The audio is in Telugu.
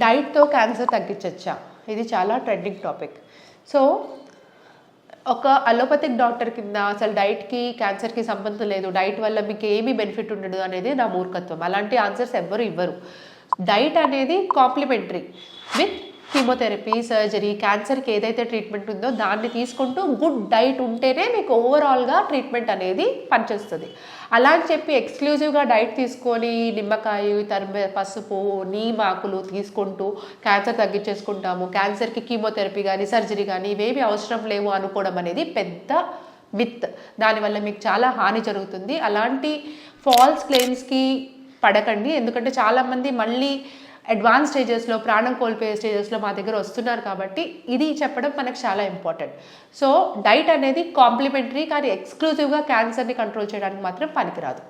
డైట్తో క్యాన్సర్ తగ్గించచ్చా? ఇది చాలా ట్రెండింగ్ టాపిక్. సో ఒక అలోపతిక్ డాక్టర్ కింద అసలు డైట్కి క్యాన్సర్కి సంబంధం లేదు, డైట్ వల్ల మీకు ఏమీ బెనిఫిట్ ఉండదు అనేది నా మూర్ఖత్వం. అలాంటి ఆన్సర్స్ ఎవ్వరు ఇవ్వరు. డైట్ అనేది కాంప్లిమెంటరీ విత్ కీమోథెరపీ, సర్జరీ, క్యాన్సర్కి ఏదైతే ట్రీట్మెంట్ ఉందో దాన్ని తీసుకుంటూ గుడ్ డైట్ ఉంటేనే మీకు ఓవరాల్గా ట్రీట్మెంట్ అనేది పనిచేస్తుంది. అలా అని చెప్పి ఎక్స్క్లూజివ్గా డైట్ తీసుకొని నిమ్మకాయ, పసుపు, నీమాకులు తీసుకుంటూ క్యాన్సర్ తగ్గించేసుకుంటాము, క్యాన్సర్కి కీమోథెరపీ కానీ సర్జరీ కానీ ఇవేమి అవసరం లేవు అనుకోవడం అనేది పెద్ద మిత్. దానివల్ల మీకు చాలా హాని జరుగుతుంది. అలాంటి ఫాల్స్ క్లెయిమ్స్కి పడకండి. ఎందుకంటే చాలామంది మళ్ళీ అడ్వాన్స్ స్టేజెస్లో, ప్రాణం కోల్పోయే స్టేజెస్లో మా దగ్గర వస్తున్నారు. కాబట్టి ఇది చెప్పడం మనకు చాలా ఇంపార్టెంట్. సో డైట్ అనేది కాంప్లిమెంటరీ, కానీ ఎక్స్క్లూజివ్గా క్యాన్సర్ని కంట్రోల్ చేయడానికి మాత్రం పనికిరాదు.